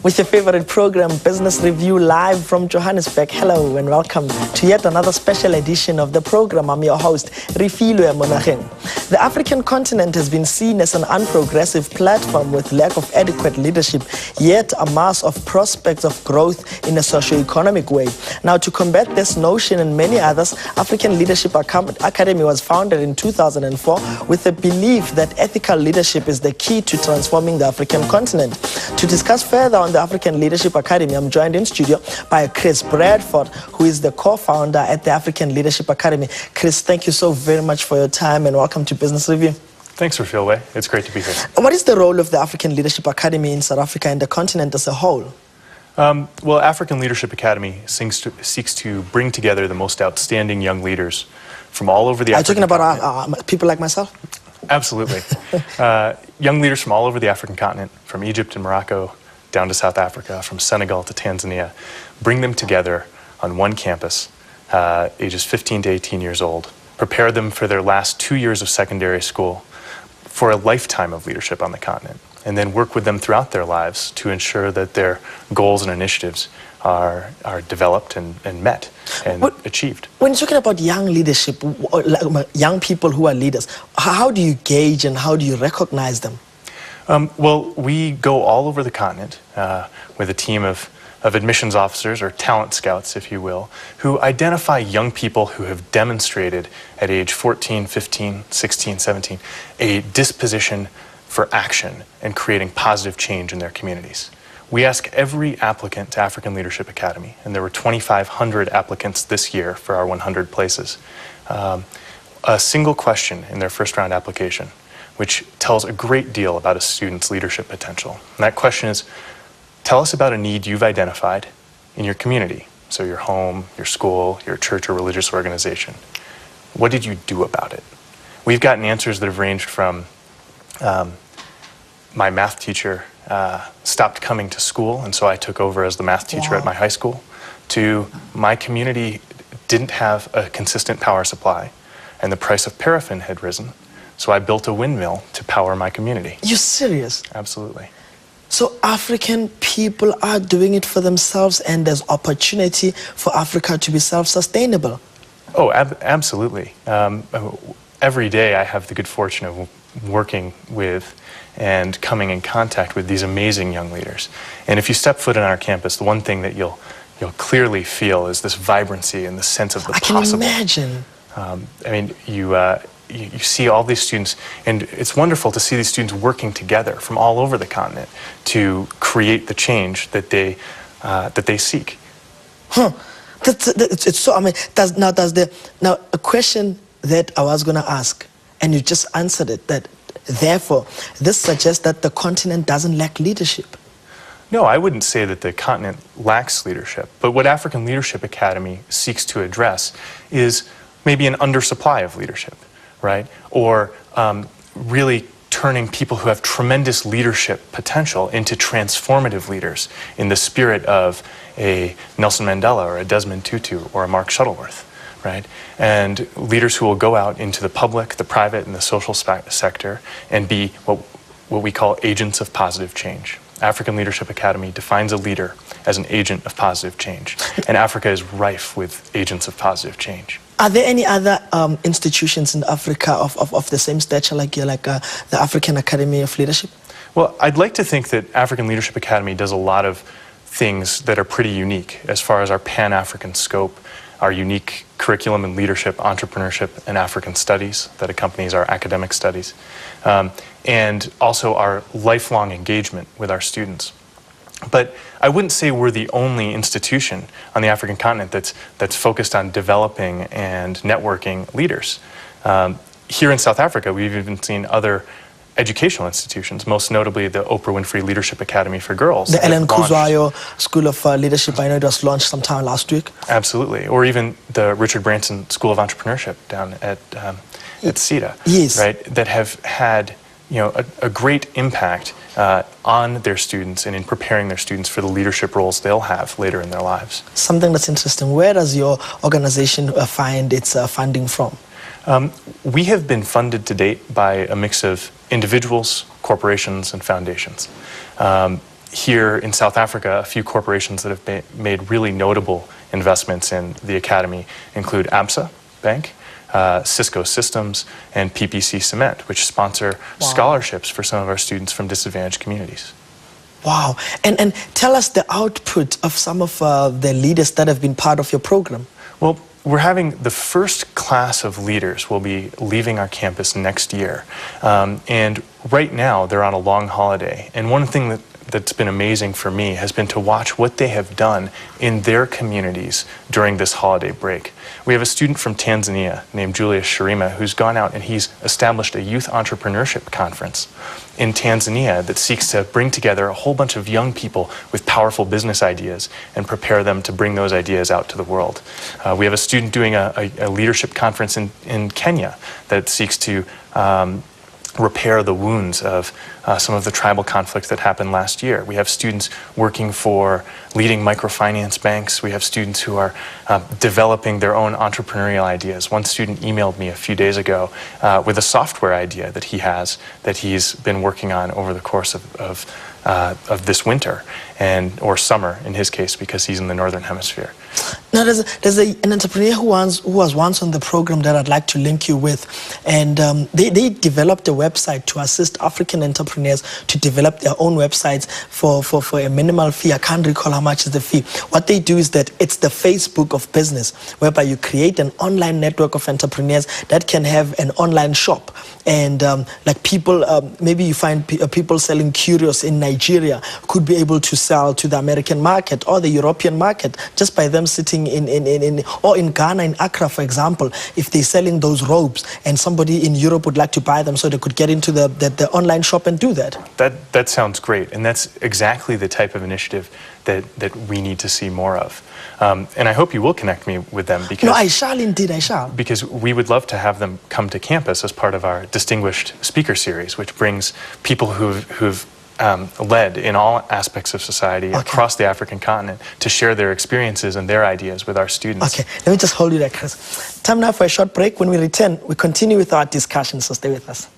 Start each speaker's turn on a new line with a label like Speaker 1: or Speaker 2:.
Speaker 1: with your favorite program, Business Review, live from Johannesburg. Hello and welcome to yet another special edition of the program. I'm your host, Refilwe Monageng. The African continent has been seen as an unprogressive platform with lack of adequate leadership, yet a mass of prospects of growth in a socio-economic way. Now, to combat this notion and many others, African Leadership Academy was founded in 2004 with the belief that ethical leadership is the key to transforming the African continent. To discuss further on the African Leadership Academy, I'm joined in studio by Chris Bradford, who is the co-founder at the African Leadership Academy. Chris, thank you so very much for your time and welcome to Business Review.
Speaker 2: Thanks, Refilwe. It's great to be here.
Speaker 1: What is the role of the African Leadership Academy in South Africa and the continent as a whole?
Speaker 2: Well, African Leadership Academy seeks to bring together the most outstanding young leaders from all over the African continent.
Speaker 1: Are you talking about people like myself?
Speaker 2: Absolutely. Young leaders from all over the African continent, from Egypt and Morocco down to South Africa, from Senegal to Tanzania, bring them together on one campus, ages 15 to 18 years old, prepare them for their last 2 years of secondary school, for a lifetime of leadership on the continent, and then work with them throughout their lives to ensure that their goals and initiatives are developed and met and achieved.
Speaker 1: When you're talking about young leadership, young people who are leaders, how do you gauge and how do you recognize them?
Speaker 2: Well, we go all over the continent with a team of admissions officers, or talent scouts, if you will, who identify young people who have demonstrated at age 14, 15, 16, 17, a disposition for action and creating positive change in their communities. We ask every applicant to African Leadership Academy, and there were 2,500 applicants this year for our 100 places, a single question in their first round application, which tells a great deal about a student's leadership potential. And that question is, tell us about a need you've identified in your community, so your home, your school, your church or religious organization. What did you do about it? We've gotten answers that have ranged from my math teacher stopped coming to school, and so I took over as the math teacher at my high school, to my community didn't have a consistent power supply, and the price of paraffin had risen, so I built a windmill to power my community.
Speaker 1: You're serious?
Speaker 2: Absolutely.
Speaker 1: So African people are doing it for themselves, and there's opportunity for Africa to be self-sustainable.
Speaker 2: Oh, absolutely. Every day I have the good fortune of working with and coming in contact with these amazing young leaders. And if you step foot on our campus, the one thing that you'll clearly feel is this vibrancy and the sense of the possible.
Speaker 1: I can imagine.
Speaker 2: I mean, you see all these students, and it's wonderful to see these students working together from all over the continent to create the change that they seek.
Speaker 1: Huh. It's so, I mean, now a question that I was going to ask, and you just answered it, that therefore, this suggests that the continent doesn't lack leadership.
Speaker 2: No, I wouldn't say that the continent lacks leadership, but what African Leadership Academy seeks to address is maybe an undersupply of leadership, right? Or really turning people who have tremendous leadership potential into transformative leaders in the spirit of a Nelson Mandela or a Desmond Tutu or a Mark Shuttleworth, right? And leaders who will go out into the public, the private, and the social sector and be what we call agents of positive change. African Leadership Academy defines a leader as an agent of positive change, and Africa is rife with agents of positive change.
Speaker 1: Are there any other institutions in Africa of the same stature like you, like the African Academy of Leadership?
Speaker 2: Well, I'd like to think that African Leadership Academy does a lot of things that are pretty unique as far as our Pan-African scope, our unique curriculum in leadership, entrepreneurship, and African studies that accompanies our academic studies, and also our lifelong engagement with our students. But I wouldn't say we're the only institution on the African continent that's focused on developing and networking leaders. Here in South Africa, we've even seen other educational institutions, most notably the Oprah Winfrey Leadership Academy for Girls.
Speaker 1: The Ellen Kuzwayo School of Leadership, I know it was launched sometime last week.
Speaker 2: Absolutely. Or even the Richard Branson School of Entrepreneurship down at SEDA,
Speaker 1: yes,
Speaker 2: right, that have had a great impact on their students and in preparing their students for the leadership roles they'll have later in their lives.
Speaker 1: Something that's interesting, where does your organization find its funding from?
Speaker 2: We have been funded to date by a mix of individuals, corporations, and foundations. here in South Africa, a few corporations that have made really notable investments in the academy include ABSA Bank, Cisco Systems, and PPC Cement, which sponsor scholarships for some of our students from disadvantaged communities.
Speaker 1: Wow. And tell us the output of some of the leaders that have been part of your program.
Speaker 2: Well, we're having the first class of leaders will be leaving our campus next year. And right now, they're on a long holiday. And one thing that's been amazing for me has been to watch what they have done in their communities during this holiday break. We have a student from Tanzania named Julius Sharima who's gone out and he's established a youth entrepreneurship conference in Tanzania that seeks to bring together a whole bunch of young people with powerful business ideas and prepare them to bring those ideas out to the world. We have a student doing a leadership conference in Kenya that seeks to repair the wounds of some of the tribal conflicts that happened last year. We have students working for leading microfinance banks. We have students who are developing their own entrepreneurial ideas. One student emailed me a few days ago with a software idea that he has that he's been working on over the course of this winter or summer in his case because he's in the northern hemisphere.
Speaker 1: Now, there's an entrepreneur who was once on the program that I'd like to link you with, and they developed a website to assist African entrepreneurs to develop their own websites for a minimal fee. I can't recall how much is the fee. What they do is that it's the Facebook of business, whereby you create an online network of entrepreneurs that can have an online shop. And like people, maybe you find people selling curios in Nigeria could be able to sell to the American market or the European market just by them sitting or in Ghana, in Accra, for example, if they're selling those robes and somebody in Europe would like to buy them so they could get into the online shop and do that.
Speaker 2: That sounds great, and that's exactly the type of initiative that we need to see more of. And I hope you will connect me with them because...
Speaker 1: No, I shall indeed, I shall.
Speaker 2: Because we would love to have them come to campus as part of our Distinguished Speaker Series, which brings people who've led in all aspects of society across the African continent to share their experiences and their ideas with our students.
Speaker 1: Okay, let me just hold you there, Chris. Time now for a short break. When we return, we continue with our discussion, so stay with us.